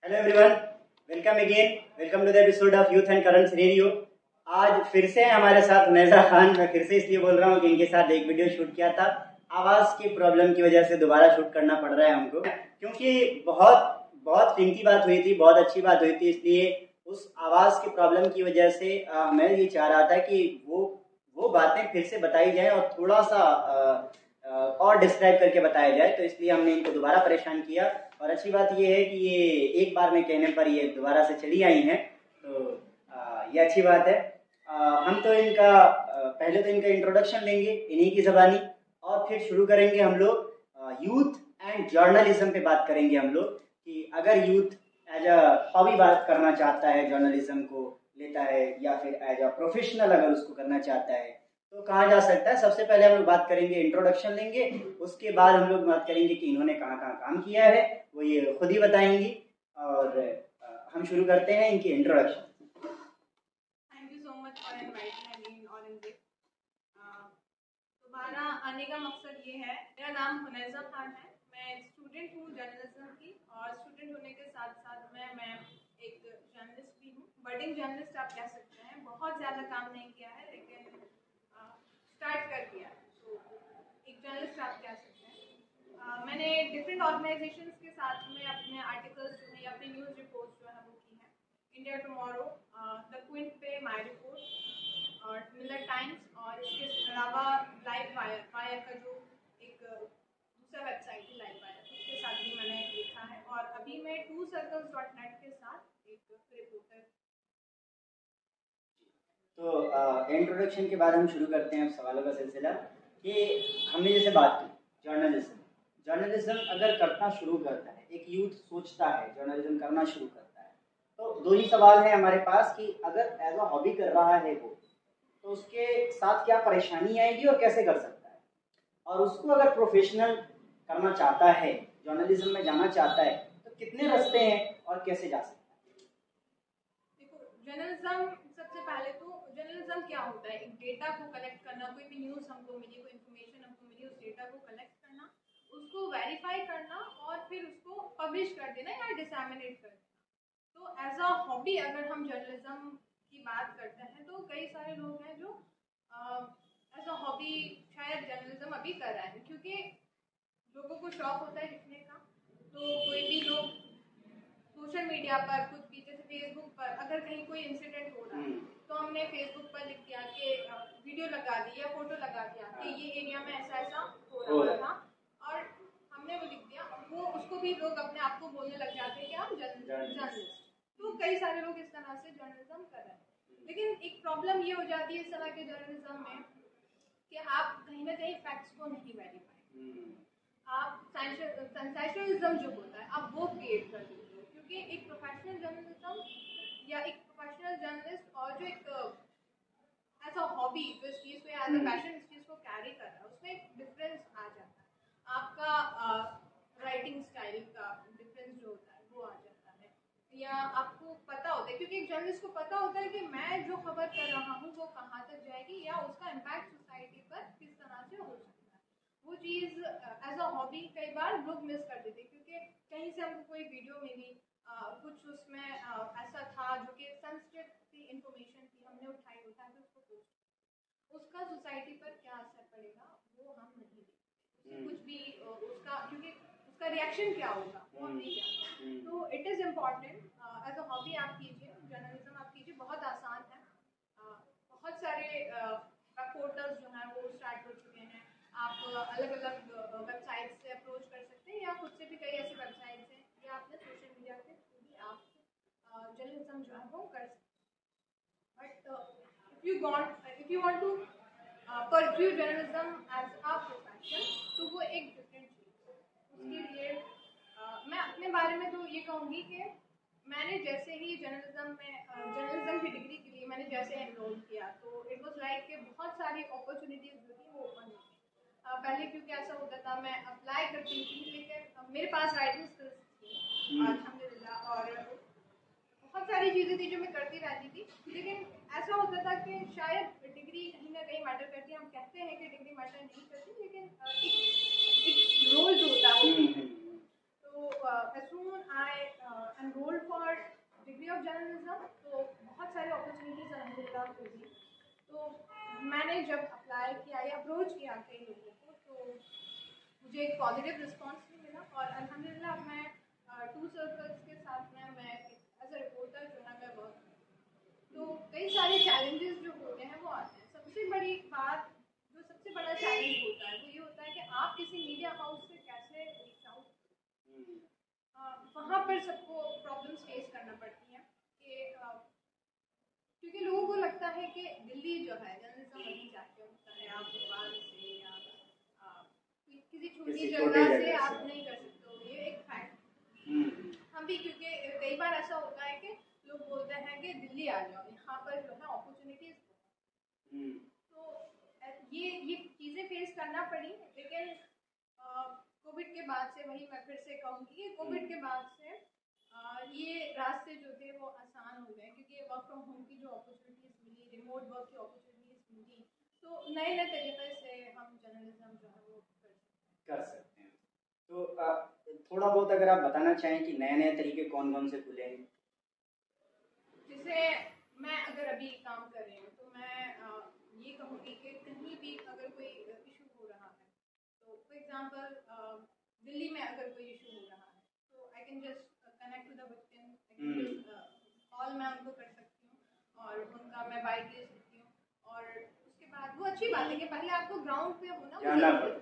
Hello everyone, welcome again, welcome to the episode of youth and currents radio. आज फिर से हमारे साथ हुनैजा खान। मैं फिर से इसलिए बोल रहा हूँ कि इनके साथ एक वीडियो शूट किया था, आवाज़ की प्रॉब्लम की वजह से दोबारा शूट करना पड़ रहा है हमको, क्योंकि बहुत बहुत कीमती बात हुई थी, बहुत अच्छी बात हुई थी। इसलिए उस आवाज़ की प्रॉब्लम की वजह से मैं ये चाह रहा था कि वो बातें फिर से बताई जाए और थोड़ा सा और डिस्क्राइब करके बताया जाए। तो इसलिए हमने इनको दोबारा परेशान किया। और अच्छी बात ये है कि ये एक बार में कहने पर ये दोबारा से चली आई हैं, तो ये अच्छी बात है। हम तो इनका पहले तो इनका इंट्रोडक्शन लेंगे इन्हीं की ज़बानी, और फिर शुरू करेंगे हम लोग यूथ एंड जर्नलिज्म पे बात करेंगे हम लोग कि अगर यूथ एज अ हॉबी बात करना चाहता है, जर्नलिज्म को लेता है, या फिर एज अ प्रोफेशनल अगर उसको करना चाहता है तो कहाँ जा सकता है। सबसे पहले हम लोग बात करेंगे, इंट्रोडक्शन लेंगे, उसके बाद हम लोग बात करेंगे कि इन्होंने कहाँ कहाँ काम किया है, वो ये खुद ही बताएंगी। और हम शुरू करते हैं इनकी introduction. Thank you so much for inviting again और इन दिस। दोबारा आने का मकसद ये है, मेरा नाम हुनैजा खान है, मैं स्टूडेंट हूँ जर्नलिज्म की, और स्टूडेंट होने के साथ साथ मैं एक जर्नलिस्ट भी हूँ। बडिंग जर्नलिस्ट आप कह सकते हैं। बहुत ज़्यादा काम नहीं किया है लेकिन स्टार्ट कर दिया है, तो एक जर्नलिस्ट आप कह सकते हैं। मैंने डिफरेंट ऑर्गेनाइजेशंस के साथ में अपने आर्टिकल्स जो है या अपनी न्यूज़ रिपोर्ट्स जो है वो की है। इंडिया टुमारो, द क्विंट पे माई रिपोर्ट, और मिलर टाइम्स, और इसके अलावा लाइव वायर का जो एक दूसरा वेबसाइट है लाइव वायर, उसके साथ भी मैंने लिखा है। और अभी मैं twocircles.net के साथ एक रिपोर्टर। तो इंट्रोडक्शन के बाद हम शुरू करते हैं सवालों का सिलसिला कि हमने जैसे बात की जर्नलिज्म अगर करना शुरू करता है, एक यूथ सोचता है जर्नलिज्म करना शुरू करता है, तो दो ही सवाल हैं हमारे पास कि अगर एज अ हॉबी कर रहा है वो, तो उसके साथ क्या परेशानी आएगी और कैसे कर सकता है, और उसको अगर प्रोफेशनल करना चाहता है, जर्नलिज्म में जाना चाहता है, तो कितने रास्ते हैं और कैसे जा सकता है। देखो, जर्नलिज्म सबसे पहले तो जर्नलिज्म क्या होता है, एक डेटा को कलेक्ट करना। कोई भी न्यूज़ हमको मिली, कोई इन्फॉर्मेशन हमको मिली, उस डेटा को कलेक्ट करना, उसको वेरीफाई करना और फिर उसको पब्लिश कर देना या डिसैमिनेट कर देना। तो एज अ हॉबी अगर हम जर्नलिज्म की बात करते हैं तो कई सारे लोग हैं जो एज अ हॉबी शायद जर्नलिज्म अभी कर रहे हैं, क्योंकि लोगों को शौक होता है लिखने का। तो कोई भी लोग सोशल मीडिया पर खुद भी, जैसे फेसबुक पर अगर कहीं कोई इंसिडेंट हो रहा है तो हमने फेसबुक पर लिख दिया कि वीडियो लगा दी या फोटो लगा दिया कि ये एरिया में ऐसा ऐसा हो रहा था, और हमने वो लिख दिया। वो उसको भी लोग अपने आप को बोलने लग जाते हैं कि हम जर्नलिस्ट। तो कई सारे लोग इस तरह से जर्नलिज्म कर रहे हैं। लेकिन एक प्रॉब्लम ये हो जाती है इस तरह के जर्नलिज्म में कि आप कहीं ना कहीं फैक्ट्स को नहीं वेरीफाई, आप सेंसेशनलिज्म जो होता है आप वो क्रिएट कर देते हो। क्योंकि एक प्रोफेशनल जर्नलिज्म या एक प्रोफेशनल जर्नलिस्ट और जो एक एज अ हॉबी जो इस चीज़ को एज अ पैशन इस चीज़ को कैरी कर रहा है, उसमें एक डिफरेंस आ जाता है। आपका राइटिंग स्टाइल का डिफरेंस जो होता है वो आ जाता है, या आपको पता होता है, क्योंकि एक जर्नलिस्ट को पता होता है कि मैं जो खबर कर रहा हूँ वो कहाँ तक जाएगी या उसका इम्पैक्ट सोसाइटी पर किस तरह से हो सकता है। वो चीज़ एज अ हॉबी कई बार लोग मिस कर देते, क्योंकि कहीं से हमको कोई वीडियो मिली, कुछ उसमें ऐसा था जो कि सेंसिटिव सी इंफॉर्मेशन थी, हमने उठा के उसको पोस्ट, उसका सोसाइटी पर क्या असर पड़ेगा वो हम नहीं देखते। कुछ भी उसका, क्योंकि उसका रिएक्शन क्या होगा वो हम नहीं जानते। तो it is important as a hobby आप कीजिए, जर्नलिज्म आप कीजिए, बहुत आसान है। बहुत सारे पोर्टल्स जो हैं वो स्टार्ट हो चुके हैं। आप अलग अलग वेबसाइट से अप्रोच कर सकते हैं, या खुद से भी कई ऐसी वेबसाइट्स हैं, या आपने सोशल मीडिया के थ्रू भी आप जर्नलिज्म जो है वो कर सकते हैं। But if you want to pursue journalism as a profession, तो वो एक डिफरेंट चीज़ है। उसके लिए मैं अपने बारे में तो ये कहूँगी कि मैंने जैसे ही जर्नलिज्म की डिग्री के लिए मैंने जैसे एनरोल किया, तो इट वाज लाइक कि बहुत सारी अपॉर्चुनिटीज़ जो थी वो ओपन हो गई। पहले क्योंकि ऐसा होता था, मैं अप्लाई करती थी लेकिन मेरे पास राइटिंग स्किल्स थी अल्हम्दुलिल्लाह, और बहुत सारी चीज़ें थी जो मैं करती रहती थी। लेकिन ऐसा होता था कि शायद डिग्री कहीं ना कहीं मैटर करती है। हम कहते हैं कि डिग्री मैटर नहीं करती, लेकिन एक रोल जो होता है वो। So as soon I enrolled journalism, तो बहुत सारी अपॉर्चुनिटीज़ अल्हम्दुलिल्लाह हुई। तो मैंने जब अप्लाई किया या अप्रोच किया कई लोगों को, तो मुझे एक पॉजिटिव रिस्पांस भी मिला और अल्हम्दुलिल्लाह अब मैं टू सर्कल्स के साथ में मैं एज अ रिपोर्टर जो है मैं वर्क करती हूँ। तो कई सारे चैलेंजेस जो होते हैं वो आते हैं। सबसे बड़ी बात, जो सबसे बड़ा चैलेंज होता है वो ये होता है कि आप किसी मीडिया हाउस से कैसे रीच आउट, वहाँ पर सबको प्रॉब्लम्स फेस करना पड़ती हैं कि क्योंकि लोगों को लगता है कि दिल्ली जो है जर्नलिज्म वहीं जाके होता है, आप भोपाल से या किसी छोटी जगह से आप नहीं कर सकते हो, ये एक फैक्ट। हम भी, क्योंकि कई बार ऐसा होता है कि लोग बोलते हैं कि दिल्ली आ जाओ, यहाँ पर जो है अपॉर्चुनिटीज, तो ये चीज़ें फेस करना पड़ी। लेकिन कोविड के बाद से, वही मैं फिर से कहूँगी कि कोविड के बाद से ये रास्ते जो थे वो आसान हो गए, क्योंकि वर्क फ्रॉम होम की जो अपॉर्चुनिटीज़ मिली, रिमोट वर्क की अपॉर्चुनिटीज़ मिली, तो नए नए तरीके से हम जर्नलिज्म जो है वो कर सकते हैं। तो थोड़ा बहुत अगर आप बताना चाहें कि नए नए तरीके कौन कौन से खुले हैं। जैसे मैं अगर अभी काम कर रही हूँ तो मैं ये कहूँगी कि कहीं भी अगर कोई इशू हो रहा है, तो फॉर एग्जांपल दिल्ली में अगर कोई इशू हो रहा है, तो I can just connect with the victim, call मैं उनको कर सकती हूँ और उनका मैं बाइट ले सकती हूँ। और उसके बाद वो अच्छी बात है कि पहले आपको ग्राउंड पे होना,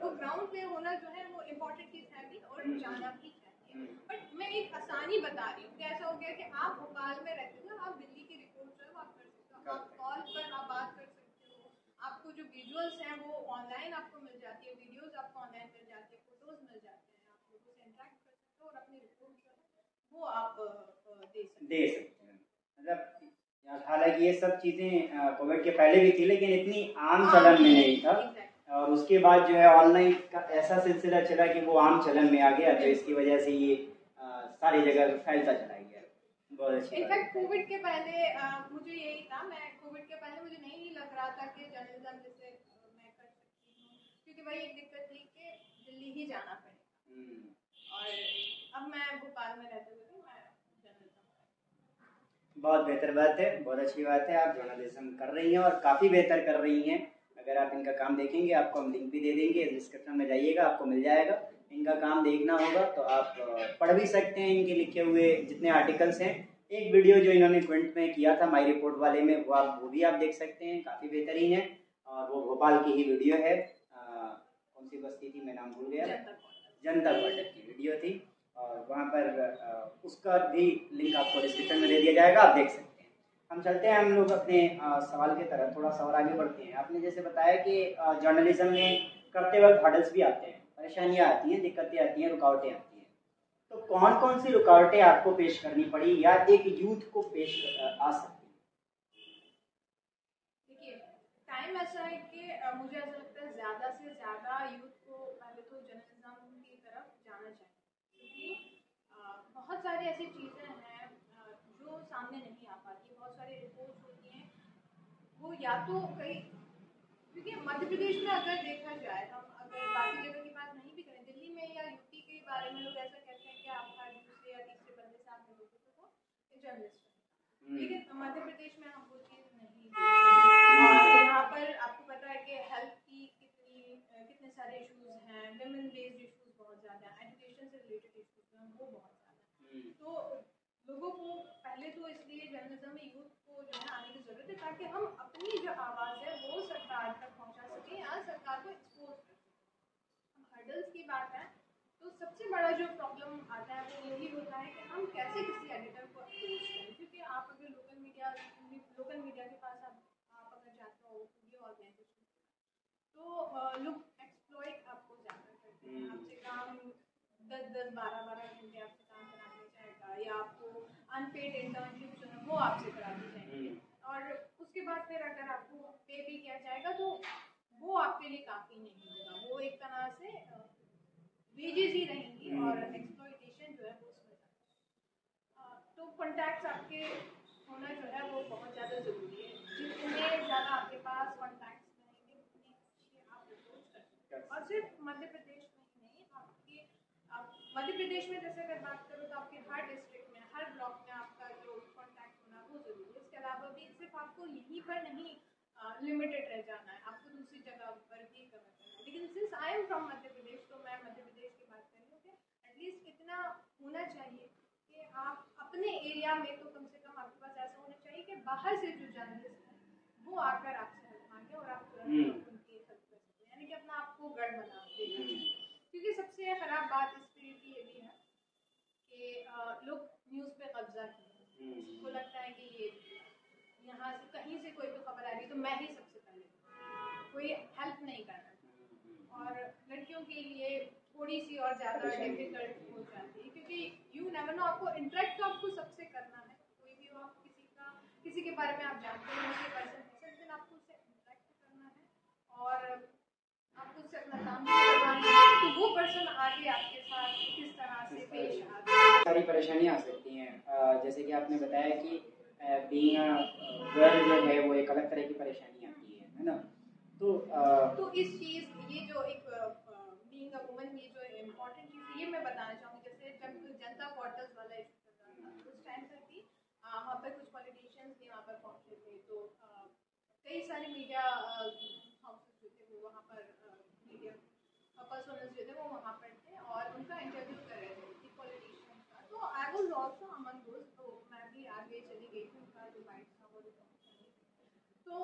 वो ग्राउंड पे होना जो है वो इम्पोर्टेंट चीज़ है भी, और जाना भी चाहिए। बट मैं एक आसानी बता रही हूँ कि ऐसा हो गया कि आप भोपाल में रहते हो, आप दिल्ली की रिपोर्ट जो है आप कर सकते हो, आप कॉल पर आप बात कर सकते हो, आपको जो विजुअल्स हैं वो ऑनलाइन आपको मिल जाती है, वीडियोस आपको ऑनलाइन मिल जाती है, फोटोज मिल जाते हैं, आप लोगों से इंटरेक्ट कर सकते हो और अपनी रिपोर्ट जो है वो आप दे सकते हैं। मतलब हालांकि ये सब चीज़ें कोविड के पहले भी थी, लेकिन इतनी आम चलन में नहीं था। और उसके बाद जो है ऑनलाइन का ऐसा सिलसिला चला कि वो आम चलन में आ गया, तो इसकी वजह से ये सारी जगह फैलता चला गया। बहुत अच्छी। इनफैक्ट कोविड के पहले मुझे यही था, मैं कोविड के पहले मुझे नहीं लग रहा था कि जर्नलिज्म जैसे मैं कर सकती हूँ, क्योंकि वही एक दिक्कत थी कि दिल्ली ही जाना पड़ेगा। और अब मैं भोपाल में रहते हुए मैं जर्नलिज्म। बहुत बेहतर बात है, बहुत अच्छी बात है, आप जर्नलिज्म कर रही हैं और काफ़ी बेहतर कर रही हैं। अगर आप इनका काम देखेंगे, आपको हम लिंक भी दे देंगे, डिस्क्रिप्शन में जाइएगा, आपको मिल जाएगा। इनका काम देखना होगा तो आप पढ़ भी सकते हैं इनके लिखे हुए जितने आर्टिकल्स हैं। एक वीडियो जो इन्होंने क्विंट में किया था माई रिपोर्ट वाले में, वो भी आप देख सकते हैं, काफ़ी बेहतरीन है। और वो भोपाल की ही वीडियो है, कौन सी बस्ती थी, मैं नाम भूल गया, जनता क्वार्टर की वीडियो थी। और वहाँ पर उसका भी लिंक आपको डिस्क्रिप्शन में दे दिया जाएगा, आप देख सकते हैं। हम चलते हैं, हम लोग अपने सवाल की तरफ थोड़ा सा और आगे बढ़ते हैं। आपने जैसे बताया कि जर्नलिज्म में करते वक्त हर्डल्स भी आते हैं, परेशानियाँ आती हैं, दिक्कतें आती हैं, रुकावटें आती हैं। तो कौन कौन सी रुकावटें आपको पेश करनी पड़ी या एक यूथ को पेश आ सकती है? देखिए, टाइम ऐसा है कि मुझे ऐसा लगता है ज़्यादा से ज़्यादा यूथ को पहले तो जर्नलिज्म की तरफ जाना चाहिए, क्योंकि बहुत सारी ऐसी चीज़ें हैं जो सामने नहीं आ पाती। बहुत सारी रिपोर्ट्स होती हैं, वो या तो कई, क्योंकि मध्य प्रदेश में अगर देखा जाए, हम अगर बाकी जगह की बात नहीं भी करें, दिल्ली में या यूपी के बारे में लोग ऐसा कहते हैं कि आप हर दूसरे या तीसरे बंदे से आप मिलोगे तो वो जर्नलिस्ट है। लेकिन मध्य प्रदेश में हम वो चीज़ नहीं देखते हैं। और यहाँ पर आपको पता है कि हेल्थ की कितने सारे इश्यूज हैं, विमेन बेस्ड इश्यूज बहुत ज़्यादा हैं, एजुकेशन से रिलेटेड इश्यूज हैं वो बहुत ज़्यादा हैं। तो लोगों को पहले तो इसलिए जर्नलिज्म में यूथ को जो है आने की ज़रूरत है, ताकि हम अपनी जो आवाज़ है वो सरकार तक पहुँचा सकें या सरकार को एक्सपोज कर सकें। हर्डल्स की बात है तो सबसे बड़ा जो प्रॉब्लम आता है वो यही होता है कि हम कैसे किसी एडिटर को अप्रोच करें, क्योंकि आप अगर लोकल मीडिया के पास आप अगर जाते हो मीडिया ऑर्गेनाइजेशन तो लोग एक्सप्लॉइट आपको ज़्यादा करते हैं, आपसे काम 10-12 घंटे आपसे काम कराने जाएगा, या आपको अनपेड इंटर्नशिप जो है वो आपसे कराती जाएंगे। और उसके बाद फिर अगर आपको पे भी किया जाएगा तो वो आपके लिए काफ़ी नहीं होगा, वो एक तरह से वेजेस ही रहेंगी और एक्सप्लॉइटेशन जो है वो उसमें। तो कॉन्टैक्ट्स आपके होना जो है वो बहुत ज़्यादा ज़रूरी है। जितने ज़्यादा आपके पास कॉन्टैक्ट्स रहेंगे उतनी अच्छी आप अप्रोच कर सकते हैं। और सिर्फ मध्य प्रदेश में ही नहीं, आप मध्य प्रदेश में जैसे अगर बात करो तो आपके हर डिस्ट्रिक्ट में, हर ब्लॉक में आपका जो कॉन्टैक्ट आपको यहीं पर नहीं लिमिटेड रह जाना है, आपको दूसरी जगह पर भी कवर करना है। लेकिन since I am from Madhya Pradesh, तो मैं मध्य प्रदेश की बात कर रही हूँ कि एटलीस्ट इतना होना चाहिए कि आप अपने एरिया में तो कम से कम आपके पास ऐसा होना चाहिए कि बाहर से जो जर्नलिस्ट हैं वो आकर आपसे हेल्प मांगे और आप तुरंत उनकी हेल्प कर सकते हैं, यानी कि अपना आपको गढ़ बना देना चाहिए। क्योंकि सबसे ख़राब बात इस पीढ़ी की ये भी है कि लोग न्यूज़ पे कब्जा किए, उनको लगता है कि ये यहाँ से कहीं से कोई भी खबर आ रही तो मैं ही सबसे पहले, कोई हेल्प नहीं कर रहा। और लड़कियों के लिए थोड़ी सी और ज़्यादा डिफिकल्ट हो जाती है, क्योंकि यू नेवर नो, आपको इंटरेक्ट तो आपको सबसे करना है, कोई भी हो, आप किसी के बारे में आप जानते हैं उसके पर्सन लेकिन आपको उससे इंटरेक्ट करना है और आपको उससे अपना काम भी करवाना है, तो वो पर्सन आगे आपके साथ किस तरह से पेश आता है। सारी परेशानियाँ आ सकती हैं, जैसे कि आपने बताया कि बीइंग गर्ल जो है वो एक अलग तरह की परेशानी आती है ना। तो इस चीज़ ये जो एक बीइंग अ वुमन, ये जो इम्पोर्टेंट चीज़ ये मैं बताना चाहूँगी, जैसे जब जनता क्वार्टर्स वाला इशू चल रहा था उस टाइम पर भी वहाँ पर कुछ पॉलिटिशियंस भी वहाँ पर पहुँचे थे, तो कई सारे मीडिया हाउसेस जो थे वो वहाँ पर मीडिया पर्सनल्स जो थे वो वहाँ पर थे और उनका इंटरव्यू कर रहे थे पॉलिटिशियन का, तो आई वाज आल्सो अमंग दोस्त, तो मैं भी आगे चली गई थी, उनका जो बाइट था वो तो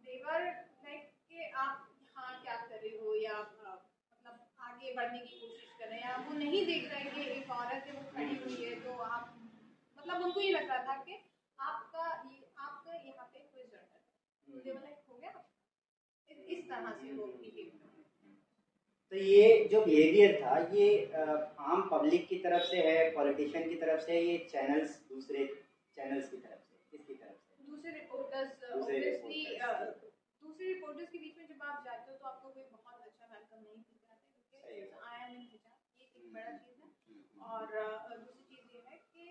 देवर लाइक कि आप यहाँ क्या कर रहे हो, या मतलब आगे बढ़ने की कोशिश कर रहे हैं, या वो नहीं देख रहे कि एक औरत है वो खड़ी हुई है, तो आप मतलब उनको ये लग रहा था कि आपका यहाँ पे कोई जरूरत है, मुझे लाइक हो गया इस तरह से वो बिहेव कर रहे हैं। तो ये जो बिहेवियर था ये आम पब्लिक की तरफ से है, पॉलिटिशियन की तरफ से, ये चैनल्स दूसरे चैनल्स की तरफ से, किसकी तरफ से? दूसरे रिपोर्टर्स ऑब्वियसली दूसरे रिपोर्टर्स के बीच में जब आप जाते हो तो आपको कोई बहुत अच्छा वेलकम नहीं मिलता है, क्योंकि आई एम इन हिजाब, ये एक बड़ा चीज़ है। और दूसरी चीज़ ये है कि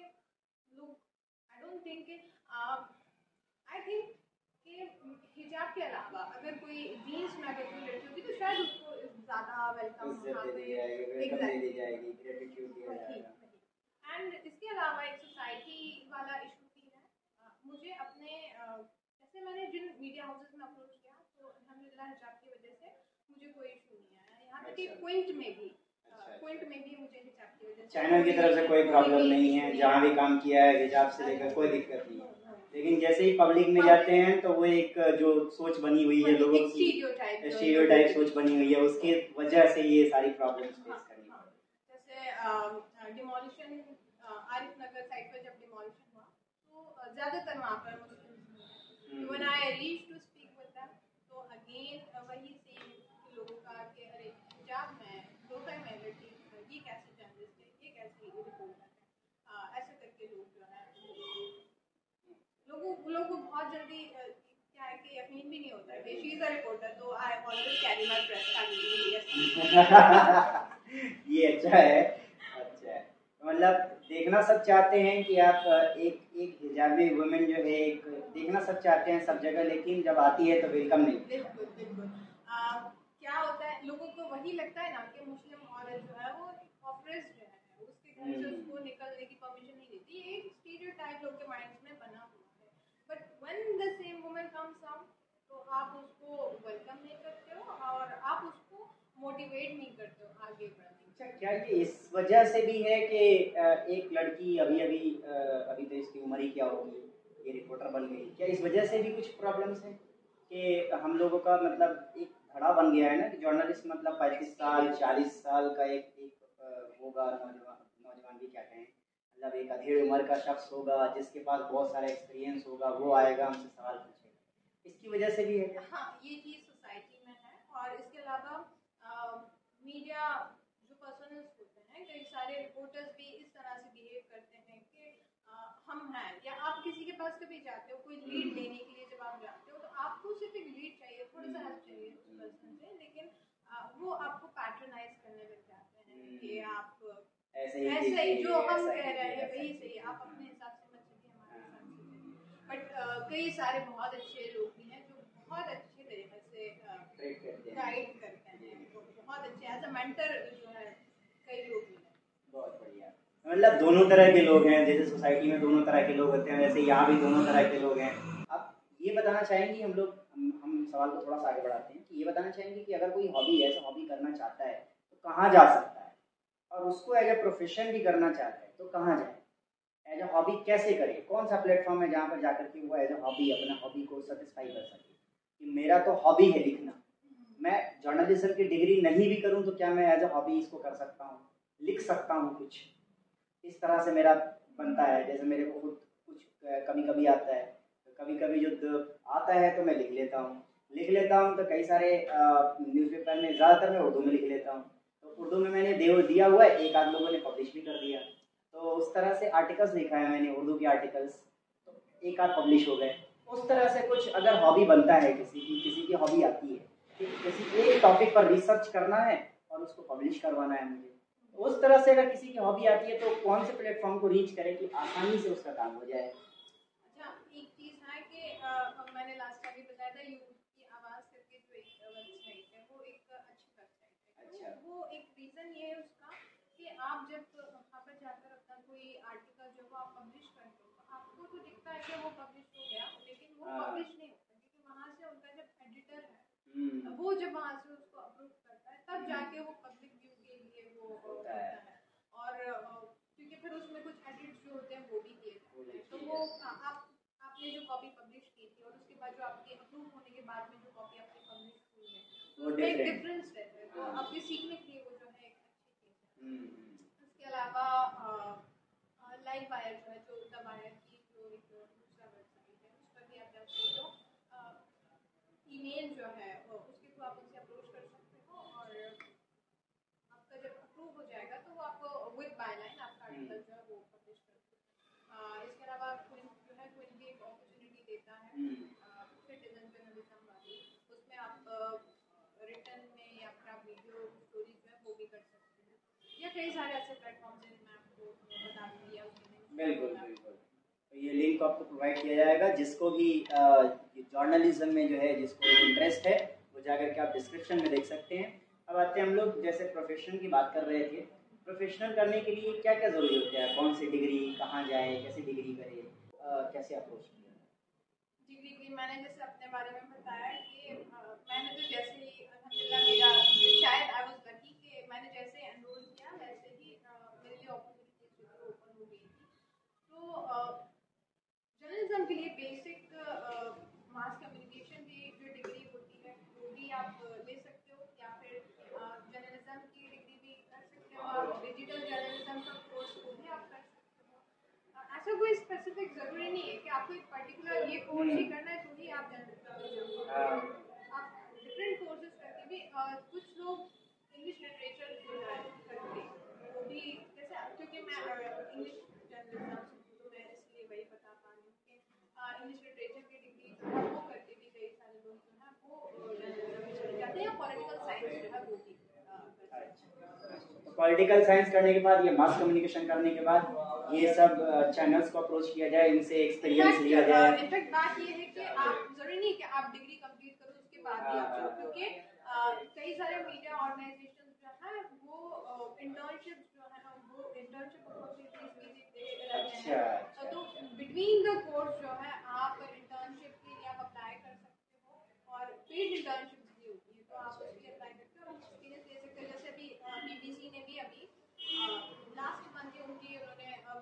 लोग I don't think I think कि हिजाब के अलावा अगर कोई जीन्स में अगर कोई लड़की होगी तो शायद उसको ज़्यादा वेलकम दी जाएगी, ग्रेटिट्यूड दिया जाएगा। एंड इसके अलावा एक सोसाइटी वाला इशू भी है। मुझे अपने जैसे मैंने जिन मीडिया हाउसेस में अप्रोच किया तो अल्हम्दुलिल्लाह हिजाब की वजह से मुझे कोई इशू नहीं आया, यहाँ तक कि क्विंट में भी मुझे हिजाब की वजह से चैनल की तरफ से कोई प्रॉब्लम नहीं है, जहाँ भी काम किया है हिजाब से लेकर कोई दिक्कत नहीं है। लेकिन जैसे ही पब्लिक में जाते हैं तो वो एक जो सोच बनी हुई है लोगों की, स्टीरियोटाइप सोच बनी हुई है, उसकी वजह से ये सारी प्रॉब्लम्स फेस करनी पड़ती है। जैसे डिमोलिशन आरिफ नगर साइड पर जब डिमोलिशन हुआ तो ज़्यादातर वहाँ पर Muslims, when I reach to speak with them तो अगेन वही सेम लोगों का कि अरे हिजाब में धोखा में बेटी, ये कैसे जर्नलिस्ट है, ये कैसे रिपोर्टर है, ऐसे करके लोग जो है लोगों को बहुत जल्दी क्या है कि यकीन भी नहीं होता है कि शी इज अ रिपोर्टर, तो I always carry my press card. ये अच्छा है, अच्छा है। मतलब देखना सब चाहते हैं कि आप एक हिजाबी वुमेन जो है, एक देखना सब चाहते हैं सब जगह, लेकिन जब आती है तो वेलकम नहीं। बिल्कुल क्या होता है लोगों को वही लगता है ना कि मुस्लिम औरत जो है वो ऑप्रेस्ड जो है, उसके घर से उसको निकलने की परमिशन नहीं देती, ये एक स्टीरियोटाइप लोगों के माइंड्स में बना हुआ है। But when the same woman comes out तो आप उसको वेलकम नहीं करते हो और आप उसको मोटिवेट नहीं करते हो आगे बढ़ने। अच्छा, क्या ये इस वजह से भी है कि एक लड़की अभी तो इसकी उम्र ही क्या होगी, ये रिपोर्टर बन गई, क्या इस वजह से भी कुछ प्रॉब्लम्स हैं कि हम लोगों का मतलब एक धड़ा बन गया है ना कि जर्नलिस्ट मतलब 35 साल 40 साल का एक होगा, नौजवान भी क्या कहें, मतलब एक अधेड़ उम्र का शख्स होगा जिसके पास बहुत सारा एक्सपीरियंस होगा, वो आएगा हमसे सवाल पूछेगा, इसकी वजह से भी है। हाँ, ये चीज़ सोसाइटी में है और इसके अलावा मीडिया जो पर्सनल्स होते हैं, कई सारे रिपोर्टर्स भी इस तरह से बिहेव करते हैं कि हम हैं, या आप किसी के पास कभी जाते हो कोई लीड लेने के लिए, जब आप जाते हो तो आपको सिर्फ एक लीड चाहिए, थोड़ा सा हेल्प चाहिए उस पर्सन से, लेकिन वो आपको पैट्रोनाइज करने लग जाते हैं कि आप ऐसे ही जो हम कह रहे हैं वही सही, आप अपने हिसाब से मत चलिए, हमारे हिसाब से चलिए। बट कई सारे बहुत अच्छे लोग भी हैं जो बहुत अच्छे तरीके से गाइड करते हैं, बहुत अच्छे एज अ मेंटर जो है कई लोग भी हैं। बहुत बढ़िया, मतलब दोनों तरह के लोग हैं, जैसे सोसाइटी में दोनों तरह के लोग होते हैं वैसे यहाँ भी दोनों तरह के लोग हैं। अब ये बताना चाहेंगे हम लोग, हम सवाल को थोड़ा सा आगे बढ़ाते हैं कि ये बताना चाहेंगे कि अगर कोई हॉबी ऐसा हॉबी करना चाहता है तो कहाँ जा सकता है, और उसको एज ए प्रोफेशन भी करना चाहता है तो कहाँ जाए, एज ए हॉबी कैसे करे, कौन सा प्लेटफॉर्म है जहाँ पर जाकर के वो एज ए हॉबी अपना हॉबी को सेटिस्फाई कर सके कि मेरा तो हॉबी है लिखना, मैं जर्नलिज्म की डिग्री नहीं भी करूँ तो क्या मैं एज ए हॉबी इसको कर सकता हूँ, लिख सकता हूँ कुछ, इस तरह से मेरा बनता है। जैसे मेरे को खुद कुछ कभी कभी आता है, कभी कभी जो आता है तो मैं लिख लेता हूँ तो कई सारे न्यूज़पेपर में, ज़्यादातर मैं उर्दू में लिख लेता हूँ, तो उर्दू में मैंने दिया हुआ है, एक आध लोगों ने पब्लिश भी कर दिया, तो उस तरह से आर्टिकल्स लिखा है मैंने, उर्दू के आर्टिकल्स, तो एक आध पब्लिश हो गए। उस तरह से कुछ अगर हॉबी बनता है किसी की हॉबी आती है कि किसी एक टॉपिक पर रिसर्च करना है और उसको पब्लिश करवाना है मुझे, तो उस तरह से अगर किसी की हॉबी आती है तो कौन से प्लेटफॉर्म को रीच करे कि आसानी से उसका काम हो जाए। अच्छा, एक चीज़ है कि मैंने लास्ट टाइम भी बताया था, यूथ की आवाज़ करके जो एक वेबसाइट है वो एक अच्छी वेबसाइट है। अच्छा। वो एक रीज़न ये है उसका कि आप जब वहाँ पर जाकर अपना कोई आर्टिकल जो वो आप पब्लिश करते हो तो आपको तो दिखता है कि वो पब्लिश हो गया, लेकिन वो पब्लिश नहीं होता, क्योंकि वहाँ से उनका जब एडिटर है वो जब वहाँ से उसको अप्रूव करता है तब जाके वो पब्लिक व्यू के लिए वो होता है, और क्योंकि फिर उसमें कुछ एडिट्स जो होते हैं वो भी किए जाते हैं, तो वो आपने जो कॉपी पब्लिश की थी और उसके बाद जो आपके अप्रूव होने के बाद में जो कॉपी आपने पब्लिश हुई है तो उसमें एक डिफरेंस रहता है, तो आपके सीखने के लिए वो जो है एक अच्छी चीज़ है। उसके अलावा लाइव वायर जो है, जो द वायर की जो एक दूसरा वेबसाइट है उस पर भी आप जा सकते हो, ईमेल जो है उसके थ्रू आप उनसे अप्रोच कर सकते हो, और आपका जब अप्रूव हो जाएगा तो वो आपको विद बायलाइन आपका आर्टिकल जो है वो पब्लिश कर सकते। इसके अलावा क्विन जो है, क्विन भी एक अपॉर्चुनिटी देता है सिटीजन जर्नलिज्म वाली, उसमें आप रिटर्न में या फिर आप वीडियो स्टोरी जो है वो भी कर सकते हैं, या कई सारे ऐसे प्लेटफॉर्म हैं मैं आपको बता दूँगी या बिल्कुल बिल्कुल, तो ये लिंक आपको प्रोवाइड किया जाएगा, जिसको भी जर्नलिज्म में जो है जिसको इंटरेस्ट है वो जाकर के आप डिस्क्रिप्शन में देख सकते हैं। अब आते हैं हम लोग जैसे प्रोफेशन की बात कर रहे थे, प्रोफेशनल करने के लिए क्या क्या ज़रूरी होता है, कौन सी डिग्री, कहाँ जाए, कैसे डिग्री करे, कैसे अप्रोच किया। डिग्री की मैंने जैसे अपने बारे में बताया कि मैंने तो जैसे ही अल्हम्दुलिल्लाह मेरा शायद आई वाज लकी कि मैंने जैसे एनरोल किया वैसे ही मेरे लिए अपॉर्चुनिटीज जो थी ओपन हो गई थी, तो जर्नलिज्म के लिए बेसिक मास कम्युनिकेशन की जो डिग्री होती है वो भी आप ले सकते हो, या फिर जर्नलिज्म की डिग्री भी कर सकते हो, आप डिजिटल जर्नलिज्म का कोर्स वो भी आप कर सकते हो। ऐसा कोई स्पेसिफिक ज़रूरी नहीं है कि आपको एक पर्टिकुलर ये कोर्स ही करना है तो ही आप जर्नलिज्म, आप डिफरेंट कोर्सेज करके भी, कुछ लोग इंग्लिश लिटरेचर जो है करते हैं वो भी, जैसे क्योंकि मैं इंग्लिश जर्नलिज्म तो मैं इसलिए वही बता पा रही हूँ कि इंग्लिश लिटरेचर की डिग्री जो है वो करके भी कई सारे लोग जो है वो जर्नलिज्म में चले जाते हैं, या पॉलिटिकल साइंस जो है वो भी तो पॉलिटिकल साइंस करने के बाद या मास कम्युनिकेशन करने के बाद ये सब चैनल्स को अप्रोच किया जाए, इनसे एक्सपीरियंस लिया जाए। इनफैक्ट बात ये है कि आप जरूरी नहीं कि आप डिग्री कंप्लीट करो उसके बाद भी आप जाओ, क्योंकि कई सारे मीडिया ऑर्गेनाइजेशन जो है वो इंटर्नशिप जो है ना वो इंटर्नशिप अपॉर्चुनिटीज भी दे रहे हैं, तो बिटवीन द कोर्स जो है आप इंटर्नशिप के लिए आप अप्लाई कर सकते हो, और पेड इंटर्नशिप भी होती है तो आप उसके लिए अप्लाई करते हो और एक्सपीरियंस ले सकते हो। जैसे अभी बीबीसी ने भी अभी लास्ट मंथ ही उन्होंने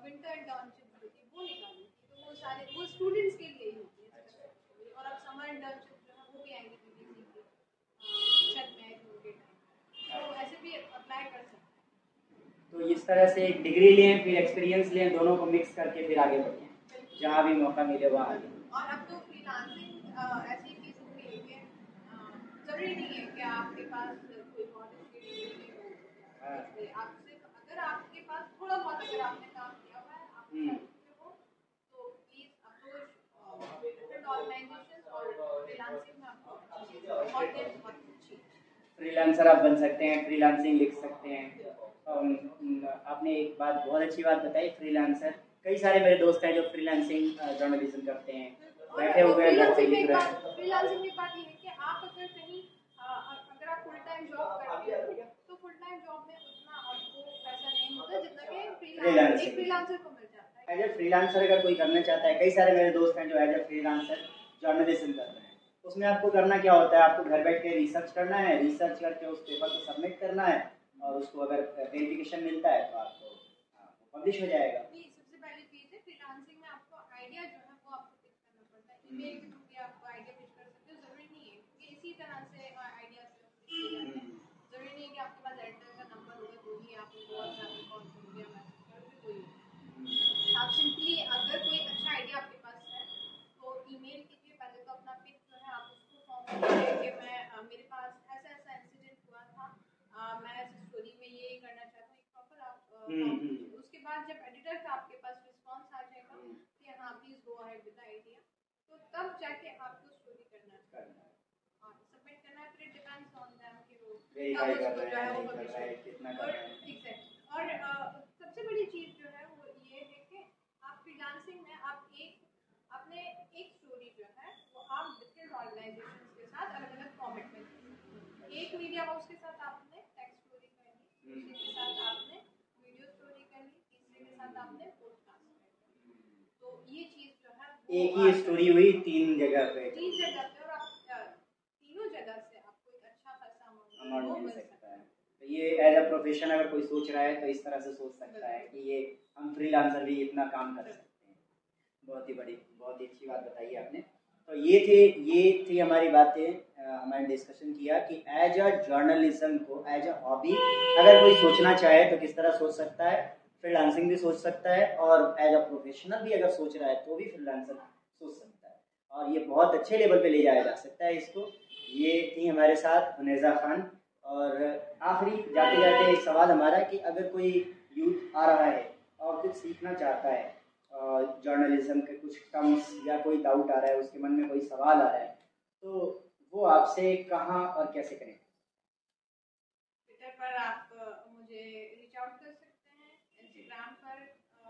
विंटर इंटर्नशिप जो थी वो निकाली थी, तो वो सारे वो स्टूडेंट्स के लिए ही होती है स्पेसिफिकली, और अब समर इंटर्नशिप जो है वो भी आएंगी बीबीसी की शायद मई जून के टाइम, तो ऐसे भी अप्लाई कर सकते हैं। तो इस तरह से एक डिग्री लें फिर एक्सपीरियंस लें, दोनों को मिक्स करके फिर आगे बढ़ें, जहाँ भी मौका मिले वहाँ आगे। और अब तो फ्रीलांसिंग ऐसी चीज़ हो गई है कि ज़रूरी नहीं है कि आपके पास कोई कॉलेज की डिग्री हो, जैसे आप सिर्फ अगर आपके पास थोड़ा बहुत अगर आपने काम किया हुआ है आप हो तो प्लीज़ अप्रोच डिफरेंट ऑर्गेनाइजेशंस, और फ्रीलांसिंग में आपको अच्छी चीज़ और देर बहुत अच्छी फ्रीलांसर आप बन सकते हैं, फ्रीलांसिंग लिख सकते हैं। आपने एक बात बहुत अच्छी बात बताई, फ्रीलांसर, कई सारे मेरे दोस्त हैं जो फ्रीलांसिंग जर्नलिज्म करते हैं, बैठे हुए हैं घर पे लिख रहे हैं। फ्रीलांसिंग में बात ये है कि आप अगर कहीं अगर आप फुल टाइम जॉब करते हो तो फुल टाइम जॉब में उतना आपको पैसा नहीं होता जितना कि फ्रीलांसर को मिल जाता है। एज ए फ्रीलांसर अगर कोई करना चाहता है, कई सारे मेरे दोस्त हैं जो एज ए फ्रीलांसर जर्नलिज्म कर रहे हैं, उसमें आपको करना क्या होता है, आपको घर बैठ के रिसर्च करना है, रिसर्च करके उस पेपर को सबमिट करना है और उसको अगर वेरिफिकेशन मिलता है तो आपको पब्लिश हो जाएगा। सबसे पहली चीज़ है फ्रीलांसिंग में आपको आइडिया जो है वो आपको पिच करना पड़ता है। ईमेल के थ्रू भी आप आइडिया पिच कर सकते हो, ज़रूरी नहीं है कि इसी तरह से आइडिया से ज़रूरी नहीं है कि आपके पास एडिटर का नंबर होगा तो ही आप उनको व्हाट्सएप पे कॉल करोगे या मैसेज करोगे, कोई आप सिंपली अगर कोई अच्छा आइडिया आपके पास है तो ईमेल कीजिए। पहले तो अपना पिच जो है आप उसको फॉर्म कीजिए कि मैं मेरे पास ऐसा ऐसा इंसिडेंट हुआ था, मैं इस स्टोरी में ये करना चाहता हूँ, एक प्रॉपर आप उसके बाद जब एडिटर का आपके पास रिस्पांस आ जाएगा कि हाँ please go ahead with the idea, तो तब जाके आपको स्टोरी करना है और सबमिट करना है। फिर इट डिपेंड्स ऑन देम कि वो वेरीफाई कर रहा है, नहीं कर रहा है, कितना कर रहा है। एग्जैक्टली। और सबसे बड़ी चीज़ जो है वो ये है कि आप फ्रीलांसिंग में आप अपने एक स्टोरी जो है वो आप डिफरेंट ऑर्गेनाइजेशंस के साथ अलग अलग फॉर्मेट में करें। एक मीडिया हाउस के साथ आपने टेक्स्ट स्टोरी कर ली, दूसरे के साथ आपने वीडियो स्टोरी कर ली, तीसरे के साथ आपने पॉडकास्ट कर ली। तो ये चीज़ जो है एक ही स्टोरी हुई 3 जगह पे, और आप तीनों जगह से आपको एक अच्छा खासा अमाउंट मिल सकता है। तो ये एज अ प्रोफेशन अगर कोई सोच रहा है तो इस तरह से सोच सकता है कि ये हम फ्रीलांसर भी इतना काम कर सकते हैं। बहुत ही अच्छी बात बताई आपने। तो ये थी हमारी बातें, हमारे डिस्कशन किया कि एज अ जर्नलिज्म को एज अ हॉबी अगर कोई सोचना चाहे तो किस तरह सोच सकता है, फ्रीलांसिंग भी सोच सकता है और एज अ प्रोफेशनल भी अगर सोच रहा है तो भी फ्रीलांसर सोच सकता है और ये बहुत अच्छे लेवल पे ले जाया जा सकता है इसको। ये थी हमारे साथ हुनैज़ा खान। और आखिरी जाते जाते एक सवाल हमारा कि अगर कोई यूथ आ रहा है और कुछ सीखना चाहता है जर्नलिज्म के कुछ टर्म्स या कोई डाउट आ रहा है, उसके मन में कोई सवाल आ रहा है, तो वो आपसे कहाँ और कैसे करें? ट्विटर पर आप मुझे रीच आउट कर सकते हैं, इंस्टाग्राम पर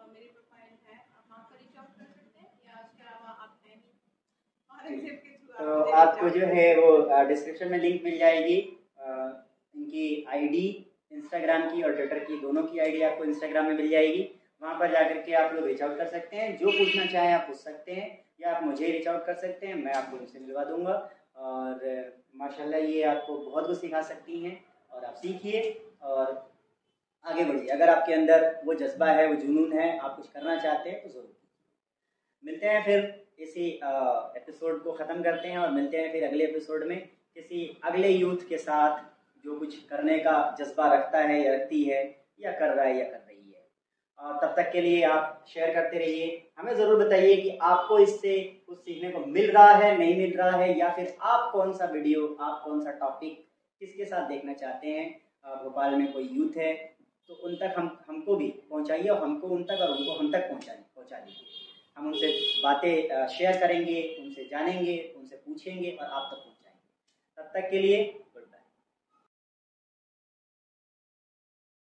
मेरी प्रोफाइल है, आप वहाँ पर रीच आउट कर सकते हैं, या उसके अलावा आप हैं नहीं तो आपको जो है वो डिस्क्रिप्शन में लिंक मिल जाएगी इनकी आईडी, इंस्टाग्राम की और ट्विटर की, दोनों की आईडी आपको इंस्टाग्राम में मिल जाएगी। वहाँ पर जाकर के आप लोग रीच आउट कर सकते हैं, जो पूछना चाहें आप पूछ सकते हैं या आप मुझे रीच आउट कर सकते हैं, मैं आपको उनसे मिलवा दूंगा। और माशाल्लाह ये आपको बहुत कुछ सिखा सकती हैं और आप सीखिए और आगे बढ़िए। अगर आपके अंदर वो जज्बा है, वो जुनून है, आप कुछ करना चाहते हैं तो ज़रूर। मिलते हैं फिर इसी एपिसोड को ख़त्म करते हैं और मिलते हैं फिर अगले एपिसोड में किसी अगले यूथ के साथ जो कुछ करने का जज्बा रखता है या रखती है या कर रहा है या कर रही है। और तब तक के लिए आप शेयर करते रहिए, हमें ज़रूर बताइए कि आपको इससे कुछ सीखने को मिल रहा है, नहीं मिल रहा है, या फिर आप कौन सा वीडियो, आप कौन सा टॉपिक किसके साथ देखना चाहते हैं। भोपाल में कोई यूथ है तो उन तक हमको भी पहुंचाइए और हमको उन तक और उनको हम तक पहुंचा दीजिए। हम उनसे बातें शेयर करेंगे, उनसे जानेंगे, उनसे पूछेंगे और आप तक पहुंचाएंगे। तब तक के लिए